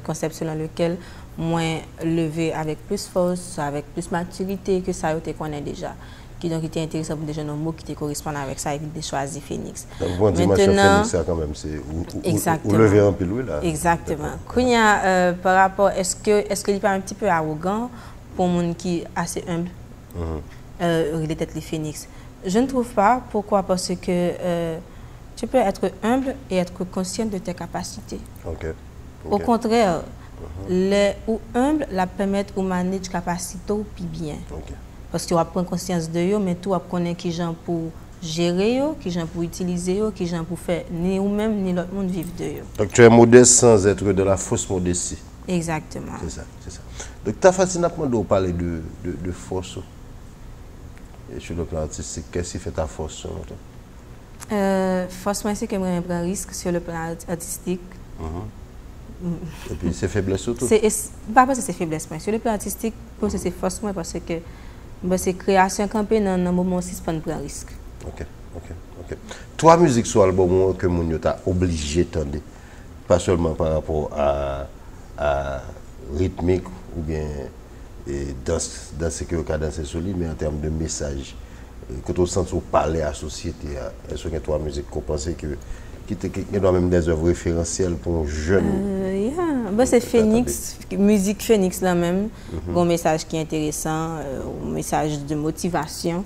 B: concept selon lequel moins levé avec plus force, avec plus maturité que ça tu connais déjà. Donc, il était intéressant pour des jeunes mots qui te correspondent avec ça et qui ont choisi Phoenix.
A: Donc, bon, maintenant, Phoenix, ça quand même, c'est où lever un peu là.
B: Exactement. Kounia, par rapport, est-ce qu'il n'est pas un petit peu arrogant pour un monde qui est assez humble, peut-être les Phoenix? Je ne trouve pas. Pourquoi? Parce que tu peux être humble et être conscient de tes capacités. Au contraire, les ou humbles la permettent de manager capacité puis bien. Parce que tu vas prendre conscience de eux, mais tu vas connaître qui gens pour gérer, qui gens pour utiliser, qui gens pour faire ni ou même ni l'autre monde vivre de eux.
A: Donc tu es modeste sans être de la fausse modestie.
B: Exactement.
A: C'est ça. Donc tu as facilement de parler de force. Et sur le plan artistique, qu'est-ce qui fait ta force selon toi?
B: Force, c'est que je prends un risque sur le plan artistique.
A: Et puis c'est faiblesse surtout?
B: Pas parce que c'est faiblesse, mais sur le plan artistique, pour c'est force parce que c'est création campée dans un moment aussi pour prendre risque.
A: Ok. Toi, musique sur l'album que mon t'a obligé d'entendre, pas seulement par rapport à rythmique ou bien dans ce que vous avez dansé sur lui, mais en termes de message. Quand on sent parler à la société, est-ce que toi, musique, qu'on pense qu'il doit même des œuvres référentielles pour un jeune?
B: C'est Phoenix, musique Phoenix là même, un message qui est intéressant, un message de motivation,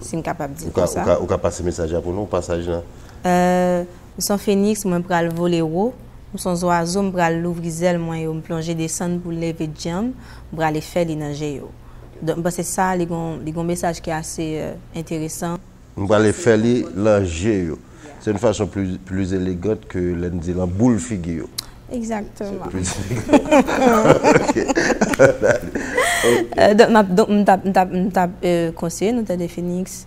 B: si on est capable de dire comme ça.
A: Ou passer message pour nous, passage là?
B: Nous sommes Phoenix, moi je vais voler haut, nous sommes oiseaux, je vais l'ouvrir zèle, moi je vais plonger descendre pour lever de jambe, je vais aller faire l'énergie. Donc c'est ça, les message qui est assez intéressant.
A: On va aller faire l'énergie. C'est une façon plus élégante que l'on la boule figure.
B: Exactement. Donc, je conseille, nous avons des Phoenix,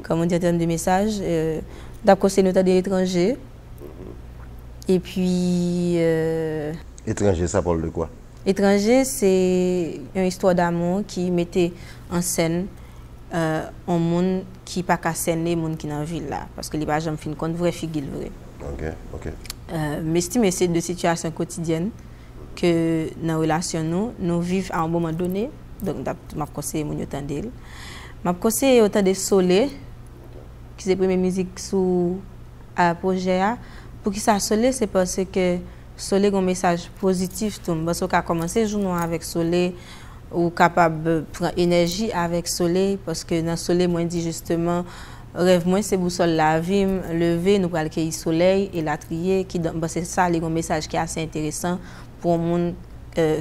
B: comme on dit en termes de message. Nous avons conseillé, nous avons des étrangers. Et puis.
A: Étranger, ça parle de quoi?
B: Étranger, c'est une histoire d'amour qui mettait en scène un monde qui n'a pas qu'à scène, les gens qui sont dans la ville là. Parce que les gens ne font vraie figure.
A: Ok.
B: Mais c'est de situations quotidiennes que dans la relation, nous vivons à un moment donné. Donc, je vais conseiller mon entendre. Je vais conseiller autant de Soleil, qui est la première musique sous le projet. Pour qui ça Soleil, c'est parce que Soleil a un message positif. Parce qu'on a commencé le jour avec Soleil, ou capable de prendre énergie avec Soleil, parce que dans le Soleil, moi, dit justement, rêve moi c'est boussole la vie lever nous pour accueillir soleil et la trier qui c'est ça les un message qui est assez intéressant pour un monde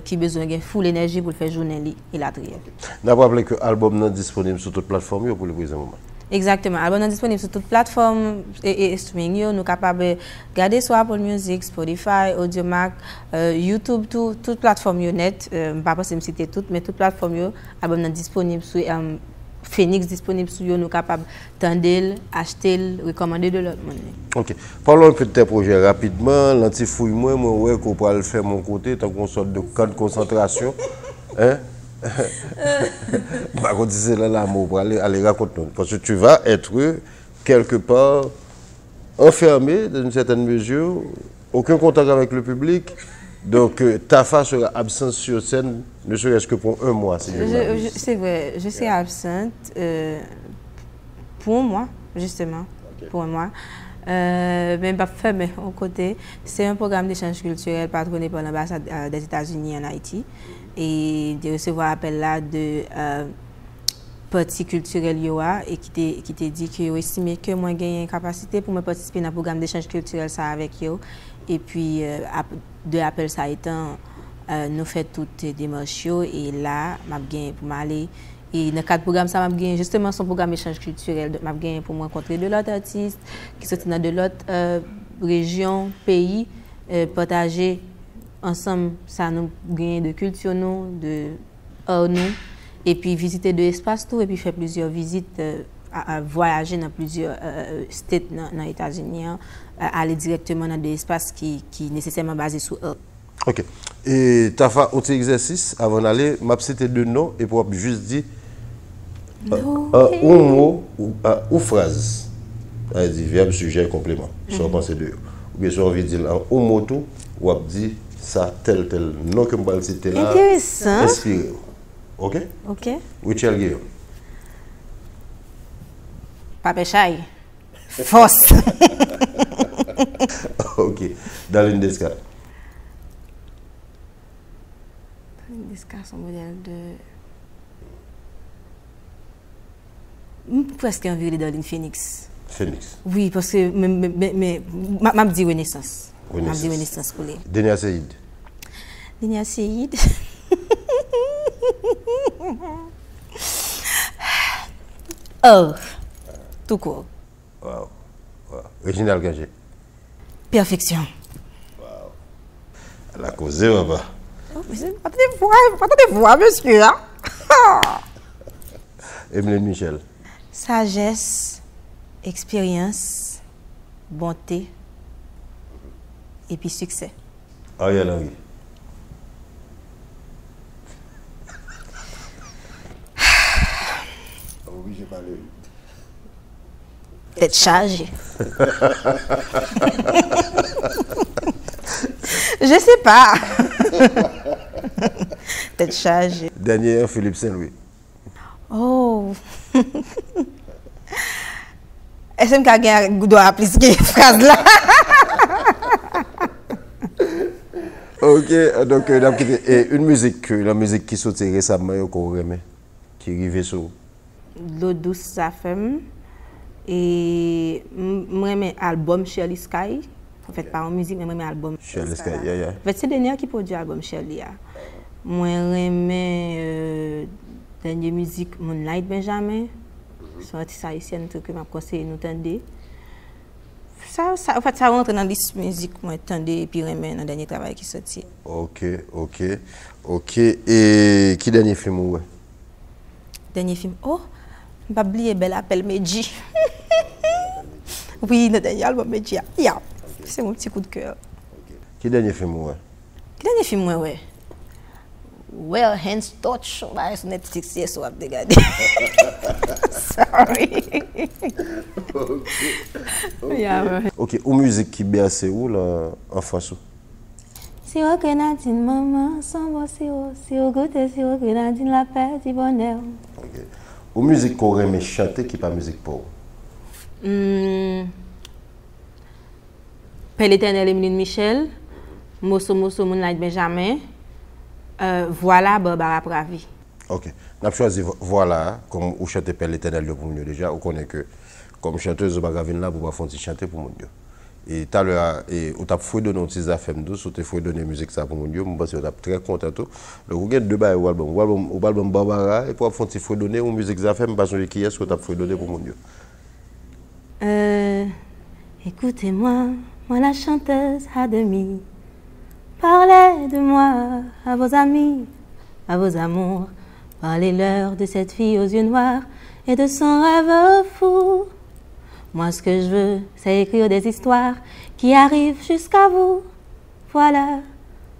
B: qui besoin de full énergie pour faire journée et la trier.
A: N'a pas rappelé que l'album est disponible sur toute plateforme pour le présent moment.
B: Exactement, l'album est disponible sur toute plateforme et streaming nous capable de regarder sur Apple Music, Spotify, Audiomack, YouTube toute plateforme net pas parce que me citer toutes mais toute plateforme l'album est disponible sur Phoenix disponible sur nous capable tendre, acheter, recommander de l'autre monde.
A: OK. Parlons un peu de tes projets rapidement. L'antifouille moi ouais qu'on peut le faire mon côté tant qu'on sorte de camp de concentration. Hein? Bah quand c'est là mot pour aller raconter parce que tu vas être quelque part enfermé dans une certaine mesure, aucun contact avec le public. Donc, ta face sera absente sur scène, ne serait-ce que pour un mois.
B: C'est vrai, je suis absente pour moi, justement, okay. Pour moi. Mais pas fermé au côté. C'est un programme d'échange culturel patronné par l'ambassade des États-Unis en Haïti. Et de recevoir appel là de parti culturel Yoa et qui t'a dit que yo estimé que moi j'ai une capacité pour me participer dans le programme d'échange culturel ça avec yo. Et puis, de l'appel ça étant, nous faisons toutes les démarches et là, je pour m'aller. Et dans le cadre du programme, ça m'a justement son programme d'échange culturel. Donc, je pour me rencontrer de l'autre artistes qui sont dans de l'autre région, pays, partager ensemble, ça nous gagne de culture, de art, nous, et puis visiter deux espaces, tout, et puis faire plusieurs visites. À voyager dans plusieurs states dans les États-Unis, aller directement dans des espaces qui nécessairement basés sur eux.
A: OK. Et tu as fait un exercice avant d'aller, m'a cité deux noms et pour juste dire un mot ou phrase. C'est-à-dire verbe, sujet, complément. Soit penser de ou bien soit envie de dire un mot tout ou dire ça tel nom que je vais citer là.
B: Intéressant.
A: Inspiré. OK?
B: OK.
A: Richel Guillaume.
B: Papéchaï. Force.
A: OK. Daline Desca.
B: Daline Desca, son modèle de. Presque envie de Daline Phoenix.
A: Phoenix.
B: Oui, parce que. Mais. Je dis Renaissance. Je dis Renaissance pour les.
A: Denia Seyd.
B: Denia Seyd. Oh. Tout court.
A: Wow. Reginald Gagé.
B: Perfection.
A: Wow. Elle a causé, papa.
B: Oh, mais c'est pas de voix, monsieur. Hein?
A: Emeline Michel.
B: Sagesse, expérience, bonté et puis succès.
A: Ariel Henry. Oui, j'ai parlé.
B: Tête chargée. Je sais pas. Tête chargée.
A: Dernier, Philippe Saint-Louis.
B: Oh. Est-ce que je dois appliquer cette phrase là?
A: OK, donc une musique, la musique qui sortait récemment, qu'on remet, qui arrivait sur.
B: L'eau douce, ça fait. Et moi, j'aime l'album Shirley Sky. En fait, pas en musique, mais j'aime l'album
A: Shirley Sky. Yeah.
B: En fait, c'est dernier qui produit l'album Shirley. Moi, j'aime dernière musique Moonlight Benjamin. C'est un artiste haïtien que je conseille de nous tendre. En fait, ça rentre dans la liste musique, moi, tendre et puis j'aime dans le dernier travail qui est sorti.
A: OK. Et qui dernier film ouais?
B: Dernier film. Oh, je ne vais pas oublier Belle Appel Medji. Oui, notre dernier album Medji. Yeah. C'est mon petit coup de cœur.
A: Qui dernier film ouais?
B: Qui dernier film ouais? Well, Hands Touch, sur Netflix, c'est ça, vous regardez. Sorry.
A: OK, ou musique qui berce où là en France?
B: Sirop grenadine, maman, sans bon sirop. Sirop goûter, sirop grenadine, la paix du bonheur.
A: Ok. Ou musique qu'on aime chanter qui pas musique pour
B: Père l'Éternel, Emeline Michel. Mosso, Moonlight Benjamin. Voilà, Barbara Pravi.
A: Ok. On a choisi voilà, comme vous chantez Père l'Éternel pour nous déjà, vous connaissez que comme chanteuse, vous avez là pour faire chanter pour nous. Et tout à l'heure, vous avez fait donner des affaires douces, vous avez fait donner musique ça pour nous. Je pense que vous êtes très content. Donc vous avez deux bails au album Barbara et pour faire fait donner une musique affaires, je pense que qui est-ce que vous avez fait donner pour nous.
B: Écoutez-moi, moi la chanteuse à demi. Parlez de moi à vos amis, à vos amours. Parlez-leur de cette fille aux yeux noirs et de son rêve fou. Moi, ce que je veux, c'est écrire des histoires qui arrivent jusqu'à vous. Voilà,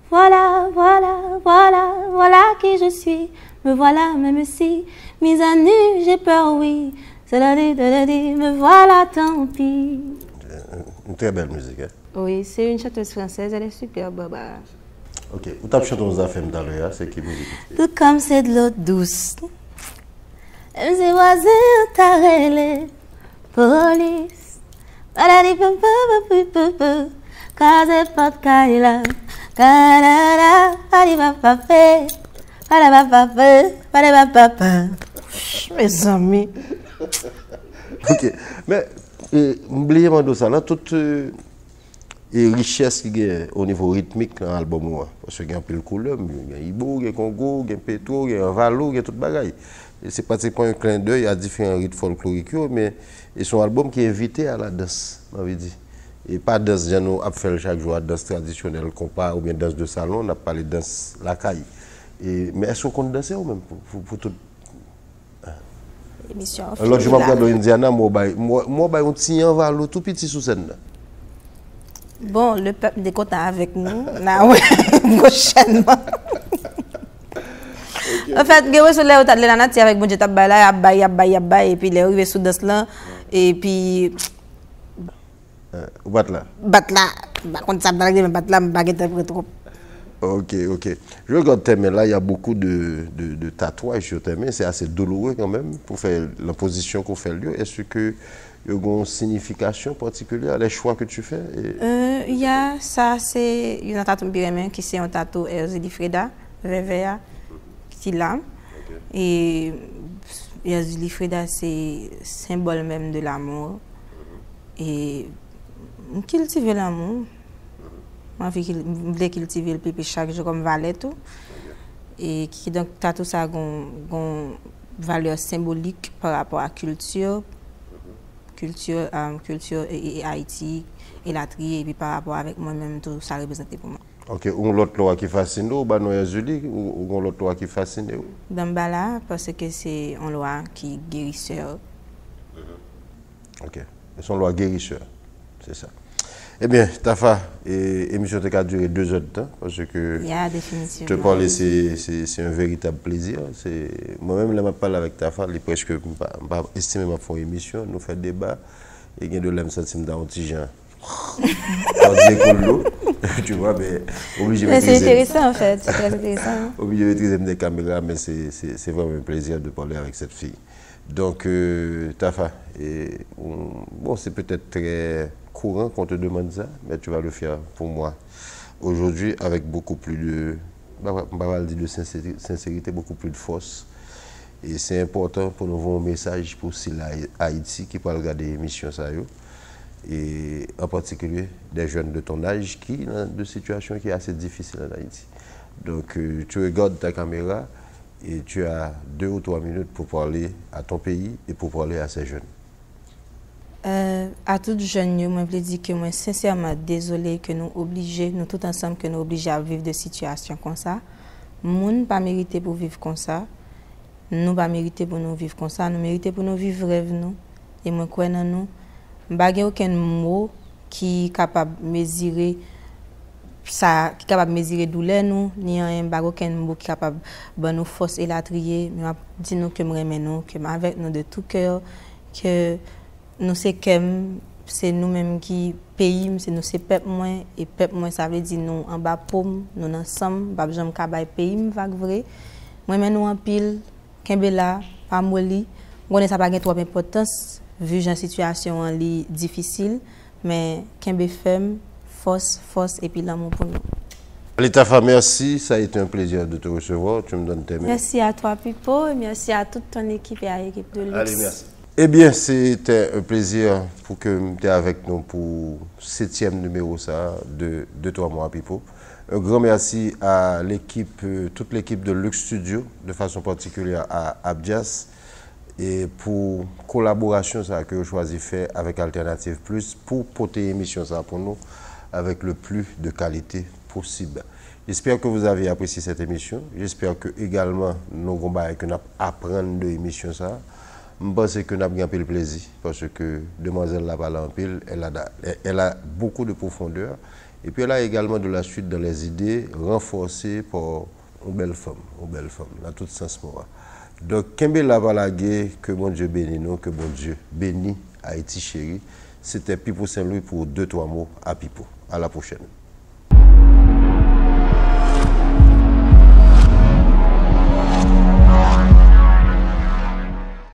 B: voilà, voilà, voilà, voilà qui je suis. Me voilà, même si, mise à nu, j'ai peur, oui. Cela dit, me voilà, tant pis.
A: Une très belle musique. Hein?
B: Oui, c'est une chanteuse française, elle est super, Barbara.
A: Ok, vous avez chanté nos affaires dans le c'est qui musique?
B: Tout comme c'est de l'eau douce. Même ses voisins t'arrêtent. Police. Baladi peu peu peu peu. Case pas de caïla. Canada. Badi papa fait. Badi papa. Mes amis.
A: Ok, mais oubliez moi de ça là toute richesse qui est au niveau rythmique dans l'album parce qu'il y a un peu de couleur, il y a Ibo, il y a Congo, il y a Petro, il y a Valo, il y a toute bagaille. C'est pratiquement un clin d'œil à différents rythmes folkloriques, mais c'est un album qui est invité à la danse, on avait dit. Et pas danse, nous avons fait chaque jour, danse traditionnelle, ou bien danse de salon, on a parlé de danse la caille. Mais est-ce qu'on compte danser ou même pour tout? Alors, je m'appelle dans Indiana, moi, on tient un Valo tout petit sous scène.
B: Bon, le peuple est content avec nous, là, ouais, prochainement. En fait, je suis là, je suis là, avec mon jet là, et puis il est arrivé sous danse là, et puis.
A: Bat là.
B: Bat là. Quand ça bat là, baguette après trop.
A: Ok, ok. Je regarde tes mains là, il y a beaucoup de tatouages sur tes mains, c'est assez douloureux quand même pour faire la position qu'on fait lieu. Est-ce que il y a une signification particulière, les choix que tu fais?
B: Il y a ça, c'est une tatou qui c'est un tatou Erzili Freda, Revea, qui là. Et Erzili Freda, c'est symbole même de l'amour. Et cultiver l'amour. Moi, je voulais cultiver le pipi chaque jour comme valet tout. Et qui donc tatou ça a une valeur symbolique par rapport à la culture et Haïti et la tri, et puis par rapport avec moi-même, tout ça représente pour moi.
A: Ok, ou l'autre loi qui fascine ou l'autre loi qui fascine?
B: Dans Bala, parce que c'est une loi qui est guérisseur.
A: Ok, c'est une loi guérisseur, c'est ça. Eh bien, Tafa, l'émission a duré 2 heures de temps, parce que
B: définitivement.
A: te parler, c'est un véritable plaisir. Moi-même, je parle avec Tafa, je presque pas estimé ma faire émission, nous faire débat, et il y a de l'aime sentiment dans un petit genre. Tu vois, mais obligé de maîtriser.
B: C'est intéressant en fait, c'est très intéressant.
A: Obligé de maîtriser des caméras, mais c'est vraiment un plaisir de parler avec cette fille. Donc, Tafa, bon, c'est peut-être très courant qu'on te demande ça, mais tu vas le faire pour moi aujourd'hui avec beaucoup plus de sincérité, beaucoup plus de force. Et c'est important pour nous voir un message pour Haïti qui peut regarder l'émission ça. Et en particulier des jeunes de ton âge qui ont des situations qui sont assez difficiles en Haïti. Donc tu regardes ta caméra et tu as 2 ou 3 minutes pour parler à ton pays et pour parler à ces jeunes.
B: À tous les jeunes, je veux dire que moi sincèrement désolé que nous obligés, nous tous ensemble, que nous obligés à vivre des situations comme ça. Nous ne pas mérité pour vivre comme ça. Nous pas mérité pour nous vivre comme ça. Nous mérité pour nous vivre rêve nous. Et moi crois dans nous. Pas aucun mot qui est capable de mesurer ça, qui est capable de mesurer douleur nous, ni aucun mot qui est capable de nous force et la trier. Mais dis nous que nous aimons nous, que avec nous de tout cœur, que nous c'est nous-mêmes qui pays, c'est nous, c'est peuple moins, et peuple moins, ça veut dire nous en bas pomme, nous ensemble, pas besoin de pays, vague vrai. Moi, nous en pile, Kembela, pas molli, on ça pas trop d'importance, vu la situation en difficile, mais Kembe ferme, force, et puis l'amour pour nous.
A: Litafa, merci, ça a été un plaisir de te recevoir, tu me donnes tes mains.
B: Merci à toi, Pipo, et merci à toute ton équipe et à l'équipe de Luxe.
A: Allez, merci. Eh bien, c'était un plaisir pour que tu es avec nous pour le 7e numéro ça, de 3 mois, Pipo. Un grand merci à l'équipe, toute l'équipe de Luxe Studio, de façon particulière à Abdias, et pour collaboration ça que je choisi faire avec Alternative Plus pour porter l'émission ça pour nous avec le plus de qualité possible. J'espère que vous avez apprécié cette émission. J'espère que également nous apprendre de l'émission ça. Je pense que nous avons un peu le plaisir parce que demoiselle la parle en pile, elle a beaucoup de profondeur et puis elle a également de la suite dans les idées renforcées par une belle femme, dans tout sens moi. Donc, Kembe Lavalagé, que bon Dieu bénisse nous, que bon Dieu bénisse Haïti chérie. C'était Pipo Saint-Louis pour 2-3 mots à Pipo. À la prochaine.